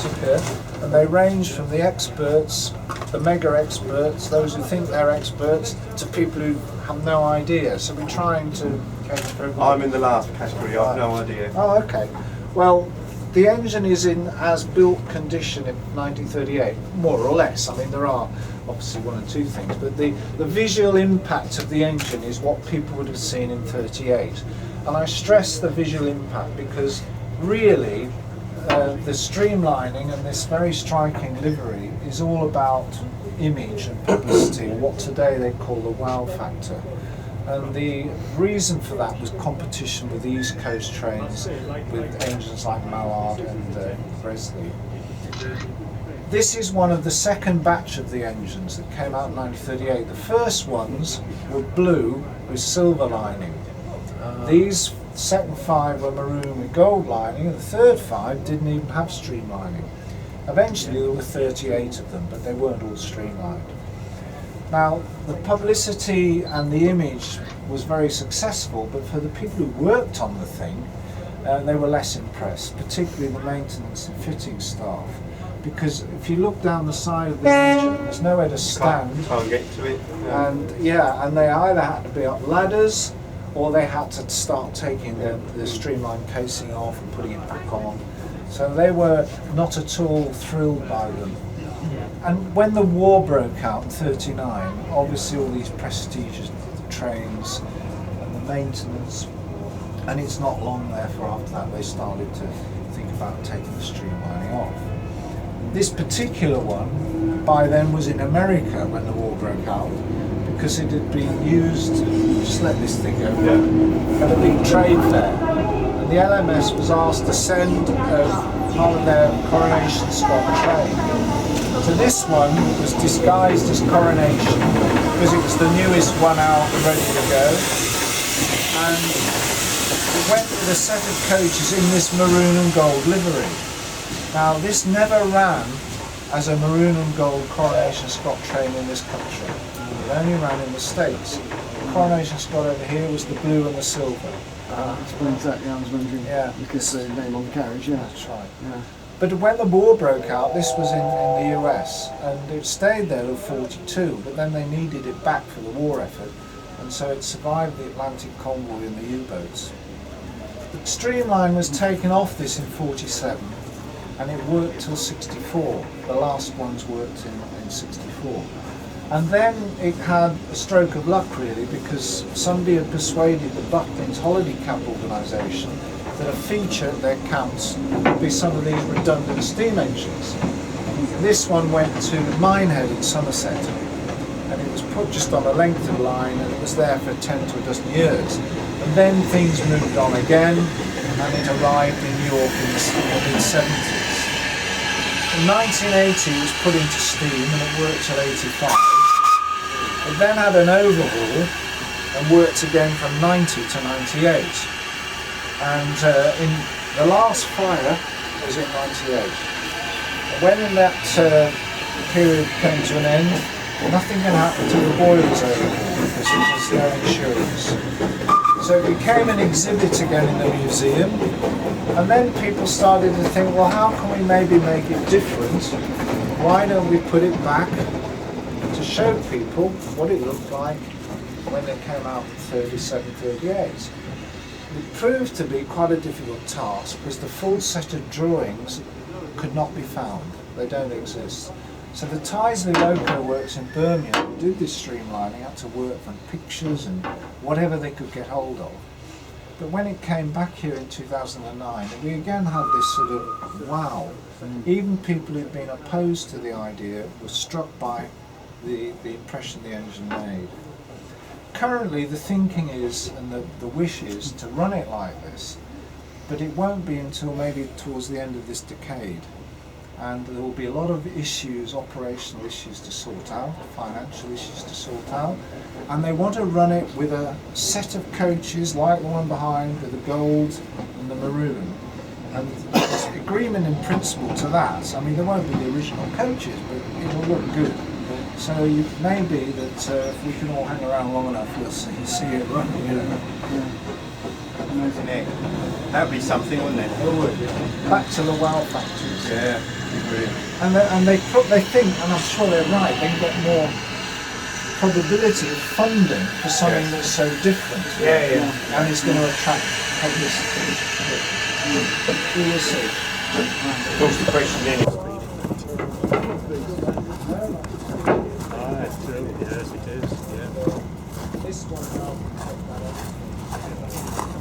Antarctica, and they range from the experts, the mega experts, those who think they're experts, to people who have no idea. So we're trying to cater for everyone. I'm in the last category, I've no idea. Oh, okay. Well, the engine is in as-built condition in 1938, more or less. I mean, there are obviously one or two things, but the visual impact of the engine is what people would have seen in 38. And I stress the visual impact because really the streamlining and this very striking livery is all about image and publicity, what today they call the wow factor. And the reason for that was competition with the East Coast trains with engines like Mallard and Bresley. This is one of the second batch of the engines that came out in 1938. The first ones were blue with silver lining. These second 5 were maroon with gold lining, and the third 5 didn't even have streamlining. Eventually there were 38 of them, but they weren't all streamlined. Now, the publicity and the image was very successful, but for the people who worked on the thing, they were less impressed, particularly the maintenance and fitting staff. Because if you look down the side of this engine, there's nowhere to stand. Can't get to it. Yeah. And they either had to be up ladders, or they had to start taking the streamlined casing off and putting it back on. So they were not at all thrilled by them. And when the war broke out in 39, obviously all these prestigious trains and the maintenance, and it's not long therefore after that they started to think about taking the streamlining off. This particular one by then was in America when the war broke out, because it had been used, just let this thing go, at a big trade fair. And the LMS was asked to send part of their Coronation Scott train. So this one was disguised as Coronation because it was the newest one out and ready to go. And it went with a set of coaches in this maroon and gold livery. Now this never ran as a maroon and gold Coronation Scott train in this country. It only ran in the States. The Coronation Scott over here was the blue and the silver. Exactly, I was wondering. Yeah. Because the name on the carriage, yeah. That's right. Yeah. But when the war broke out, this was in the US, and it stayed there till 42, but then they needed it back for the war effort, and so it survived the Atlantic convoy and the U-boats. The streamline was taken off this in 47, and it worked till 64. The last ones worked in 64. And then it had a stroke of luck really, because somebody had persuaded the Butlins Holiday Camp organisation that a feature at their camps would be some of these redundant steam engines. This one went to Minehead in Somerset, and it was put just on a length of line, and it was there for 10 to a dozen years. And then things moved on again, and it arrived in York in the mid-70s. In 1980 it was put into steam, and it worked till 85. It then had an overhaul and worked again from 90 to 98. And in the last fire was in 98. When that period came to an end, nothing can happen until the boilers overhauled because there's no insurance. So it became an exhibit again in the museum, and then people started to think, well, how can we maybe make it different? Why don't we put it back to show people what it looked like when they came out in 37, 38. It proved to be quite a difficult task because the full set of drawings could not be found. They don't exist. So the Tyseley Loco Works in Birmingham did this streamlining, had to work from pictures and whatever they could get hold of. But when it came back here in 2009, we again had this sort of wow. Even people who'd been opposed to the idea were struck by the impression the engine made. Currently the thinking is, and the wish is, to run it like this, but it won't be until maybe towards the end of this decade. And there will be a lot of issues, operational issues to sort out, financial issues to sort out, and they want to run it with a set of coaches like the one behind with the gold and the maroon. And there's agreement in principle to that. I mean, there won't be the original coaches, but it will look good. So it may be that if we can all hang around long enough, we'll see it running. You know. Isn't it? That'd be something, wouldn't it? It would. Back to the wow factors. Yeah, brilliant. And they think, and I'm sure they're right, they can get more probability of funding for something Yes. that's so different. Yeah. And it's going to attract publicity. We will see. Of course, the question then is Yes, it is. Yeah. This one,